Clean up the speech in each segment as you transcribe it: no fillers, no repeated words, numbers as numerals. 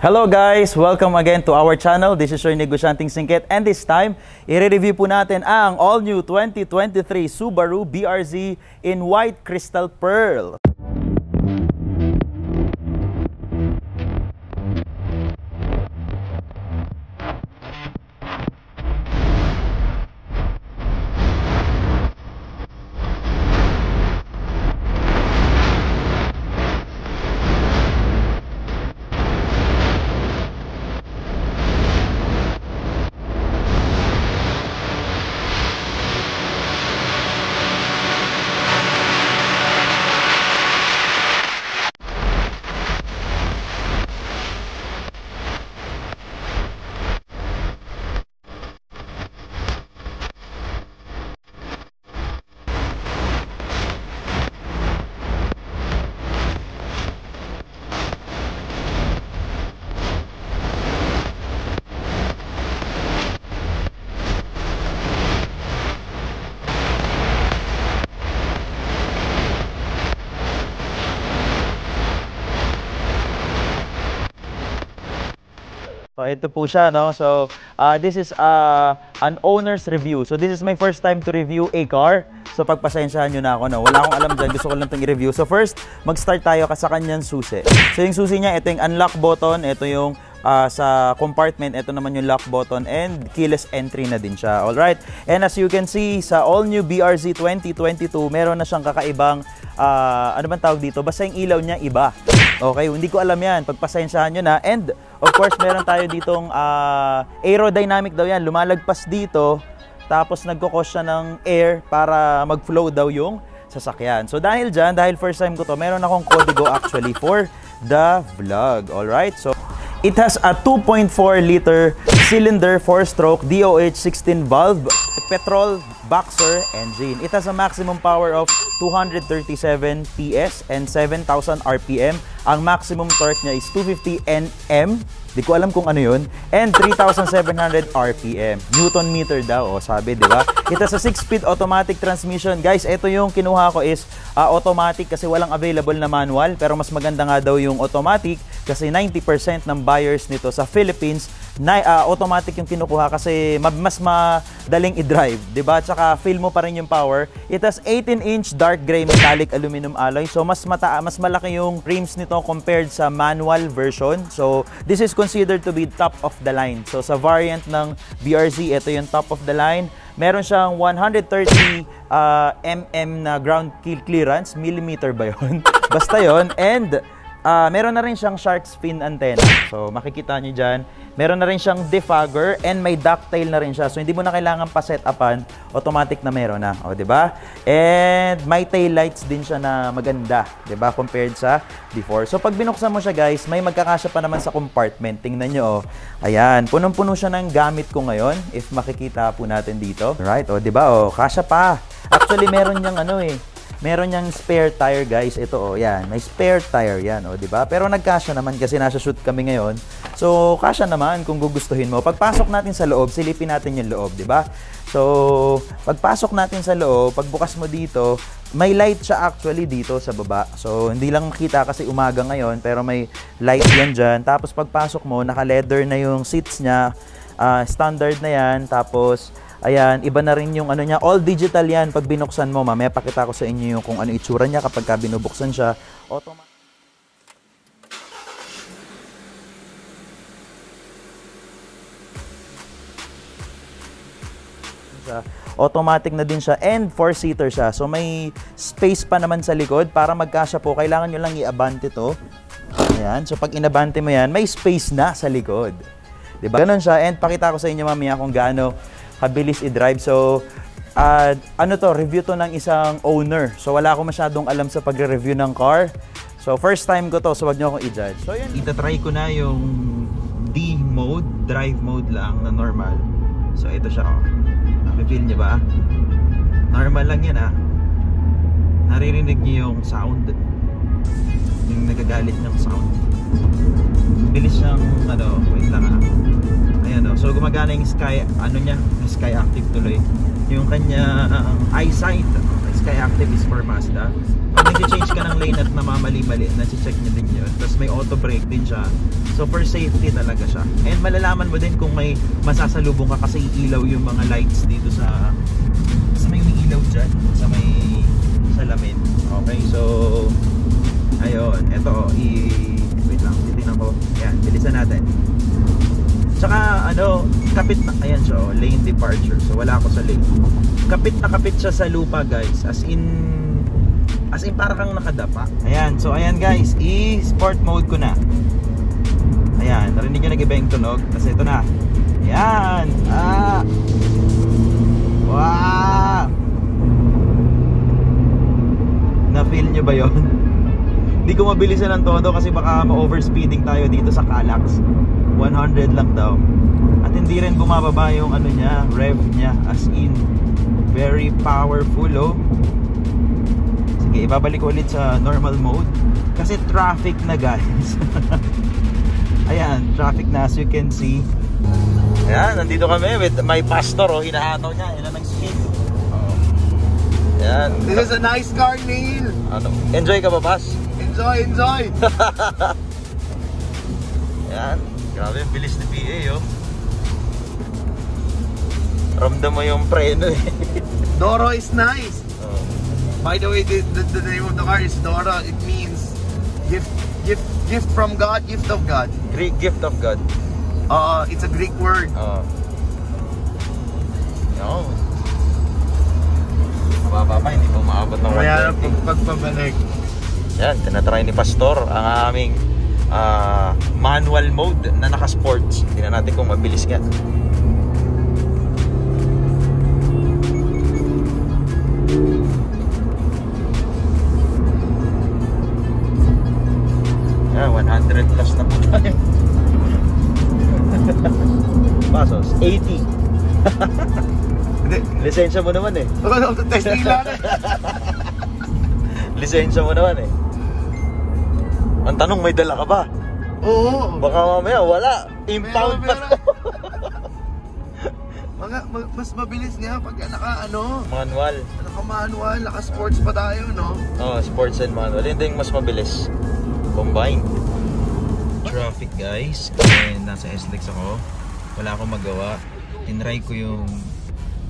Hello guys! Welcome again to our channel. This is your Negosyanteng Singkit, and this time, i-review po natin ang all-new 2023 Subaru BRZ in White Crystal Pearl. So, ito po siya, no? So, this is an owner's review. So, this is my first time to review a car. So, pagpasensyahan nyo na ako, no? Wala akong alam dyan. Gusto ko lang itong i-review. So, first, mag-start tayo sa kanyang susi. So, yung susi niya, ito yung unlock button. Ito yung sa compartment. Ito naman yung lock button. And keyless entry na din siya. Alright? And as you can see, sa all-new BRZ 2022, meron na siyang kakaibang, ano bang tawag dito? Basta yung ilaw niya, iba. Okay, hindi ko alam yan. Pagpasensyahan nyo na. And, of course, meron tayo ditong aerodynamic daw yan. Lumalagpas dito, tapos nagkukos siya ng air para mag-flow daw yung sasakyan. So, dahil dyan, dahil first time ko to, meron akong kodigo actually for the vlog. Alright? So, it has a 2.4 liter cylinder 4-stroke DOH 16 valve petrol boxer engine. It has a maximum power of 237 PS and 7,000 RPM. Ang maximum torque niya is 250 Nm. Di ko alam kung ano yun. And 3,700 RPM. Newton meter daw, o sabi, di ba? It has a 6-speed automatic transmission. Guys, ito yung kinuha ko is automatic kasi walang available na manual. Pero mas maganda nga daw yung automatic kasi 90% ng buyers nito sa Philippines automatic yung kinukuha kasi mas madaling i-drive, di ba? Tsaka feel mo pa rin yung power. It has 18-inch dark gray metallic aluminum alloy. So mas malaki yung rims nito compared sa manual version. So this is considered to be top of the line. So sa variant ng BRZ, ito yung top of the line. Meron siyang 130 mm na ground clearance. Millimeter ba yun? Basta yun. And meron na rin siyang shark fin antenna. So makikita nyo dyan. Meron na rin siyang defogger and may ducktail na rin siya. So hindi mo na kailangan pa set upan, automatic na meron na, o di ba? And may tail lights din siya na maganda, di ba? Compared sa before. So pag binuksan mo siya, guys, may magkakasya pa naman sa compartment. Tingnan nyo, oh. Ayan, punong-puno siya ng gamit ko ngayon. If makikita po natin dito. Right, o di ba? Oh, kasya pa. Actually meron niyang ano meron niyang spare tire, guys. Ito, oh, yan. May spare tire yan, oh, di ba? Pero nagkasya naman kasi nasa shoot kami ngayon. So, kasya naman kung gugustuhin mo. Pagpasok natin sa loob, silipin natin yung loob, di ba? So, pagpasok natin sa loob, pagbukas mo dito, may light siya actually dito sa baba. So, hindi lang makita kasi umaga ngayon, pero may light yan dyan. Tapos, pagpasok mo, naka-leather na yung seats niya. Standard na yan. Tapos, ayan, iba na rin yung ano niya. All digital yan pag binuksan mo. Mamaya pakita ko sa inyo yung kung ano itsura niya kapag binubuksan siya. Automatic na din siya and 4-seater siya. So may space pa naman sa likod para magkasya po. Kailangan nyo lang i-abante to. Ayan. So pag inabante mo yan, may space na sa likod. Diba? Ganon siya. And pakita ko sa inyo mamaya kung gaano kabilis i-drive. So, ano to, review to ng isang owner. So, wala akong masyadong alam sa pagre-review ng car. So, first time ko to, so wag nyo akong i-judge. So, yan, itatry ko na yung D mode, drive mode lang na normal. So, ito siya, oh. Nakifeel nyo ba? Normal lang yan, ah. Naririnig nyo yung sound. Yung nagagalit ng sound. Bilis siyang, ano, wait lang, ah. Ayan, oh. So gumagana yung sky, ano niya, sky active tuloy. Yung kanya eyesight, Skyactiv is for Mazda. Pag nag-change ka ng lane at namamali-mali, nasi-check nyo din yun. Tapos may auto brake din siya. So for safety talaga siya. And malalaman mo din kung may masasalubong ka kasi ilaw yung mga lights dito sa may ilaw dyan, sa may salamin. Okay, so ayun, eto, wait lang, titignan ko. Yan, bilisan natin. Tsaka ano, kapit na, ayan siya, lane departure. So wala ako sa lane. Kapit na kapit siya sa lupa, guys. As in para kang nakadapa. Ayan, so ayan guys, i-sport mode ko na. Ayan, narinig nyo nag-iba yung tunog. Kasi ito na. Ayan, wow! Na-feel nyo ba yun? Hindi ko mabilisan ng todo kasi baka ma-overspeeding tayo dito sa Calax. 100 lang daw. At hindi rin bumababa yung ano niya, rev niya. As in, very powerful, oh. Sige, ibabalik ko ulit sa normal mode. Kasi traffic na, guys. Ayan, traffic na, as you can see. Ayan, nandito kami with my pastor, oh. Hinahataw niya, yun ang speed. Ayan. This is a nice car, Neil. Ano? Enjoy ka ba, Pas? Enjoy. Ayan, grabe yung bilis ni PA, oh. Ramdam mo yung preno, eh. Doro is nice. Oh. By the way, the name of the car is Doro. It means gift from God, gift of God. Greek gift of God. It's a Greek word. No. Mababa pa, hindi pa maabot ng 120. Kaya pagpabalik. Yan, tinatry ni Pastor ang aming manual mode na naka-sports. Tingnan natin kung mabilis nga. Yeah, 100 plus na po tayo. Pasos, 80. Lisensya mo naman eh. Testing lang eh. Lisensya mo naman eh. Ang tanong, may dala ka ba? Oo. Baka mamaya wala. Impound pa. Mas mabilis nga pag manual. Naka-manual, naka-sports pa tayo, no? Oh, sports and manual. Hindi yung mas mabilis. Combine. Traffic, guys. And nasa SLEX ako. Wala akong magawa. Tinry ko yung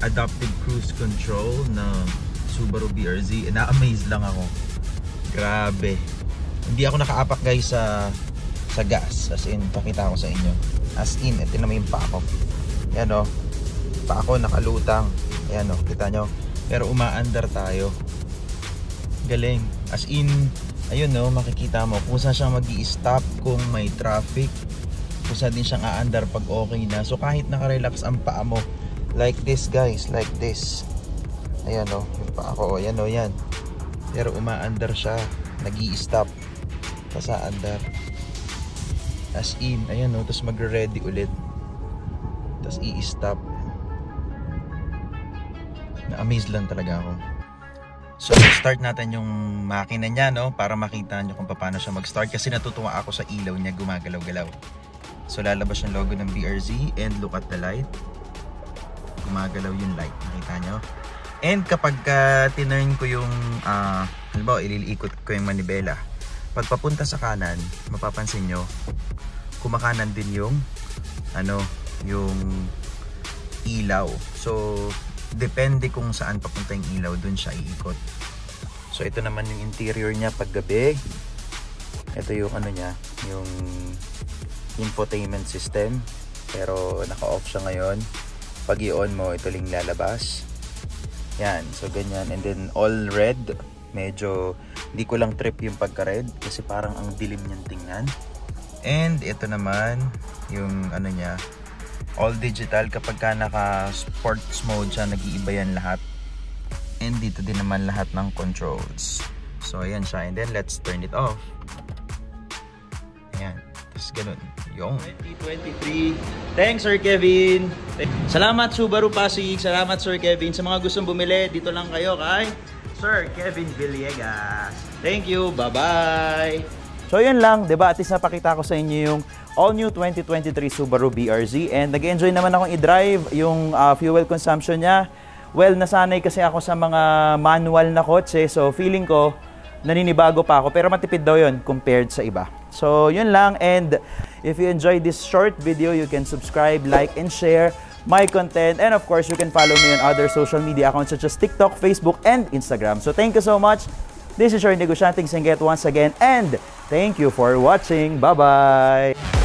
adaptive cruise control na Subaru BRZ. Na-amaze lang ako. Grabe. Hindi ako nakaapak, guys, sa gas. As in, pakita ko sa inyo. As in, ito naman yung pa ako. Yan, o. Pa ako nakalutang. Ayan, o. Kita nyo. Pero umaandar tayo. Galing. As in, ayun, no, makikita mo kung saan siya mag-i-stop kung may traffic, kung saan din siyang aandar pag okay na. So kahit naka-relax ang paa mo, like this, guys, like this. Ayan, o, yung paa ko, ayan, o, yan. Pero umaandar siya, nag-i-stop sa andar. As in, ayan, o, tapos magre-ready ulit, tapos i-stop. Na-amaze lang talaga ako. So, start natin yung makina niya, no? Para makita nyo kung paano siya mag-start. Kasi natutuwa ako sa ilaw niya, gumagalaw-galaw. So, lalabas yung logo ng BRZ. And look at the light. Gumagalaw yung light. Nakita nyo? And kapag tinurn ko yung, halimbawa, iliikot ko yung manibela. Pag papunta sa kanan, mapapansin nyo, kumakanan din yung, yung ilaw. So, depende kung saan papunta yung ilaw, dun siya iikot. So ito naman yung interior niya pag gabi. Ito yung niya, yung infotainment system. Pero naka-off siya ngayon. Pag i-on mo, ito lang lalabas. Yan, so ganyan. And then all red. Medyo hindi ko lang trip yung pagka-red kasi parang ang dilim niyang tingnan. And ito naman yung niya, all digital. Kapag ka naka sports mode siya, nag-iiba yan lahat. And dito din naman lahat ng controls. So ayan siya, and then let's turn it off. Ayan, tapos ganun yung 2023. Thanks, Sir Kevin. Salamat, Subaru Pasig. Salamat, Sir Kevin. Sa mga gustong bumili, dito lang kayo kay Sir Kevin Villegas. Thank you, bye-bye. So yun lang, diba? At least napakita ko sa inyo yung all-new 2023 Subaru BRZ. And nag-enjoy naman akong i-drive. Yung fuel consumption niya, well, nasanay kasi ako sa mga manual na kotse. So, feeling ko, naninibago pa ako. Pero matipid daw yun compared sa iba. So, yun lang. And if you enjoyed this short video, you can subscribe, like, and share my content. And of course, you can follow me on other social media accounts such as TikTok, Facebook, and Instagram. So, thank you so much. This is your Negosyanteng Singet once again. And thank you for watching. Bye-bye!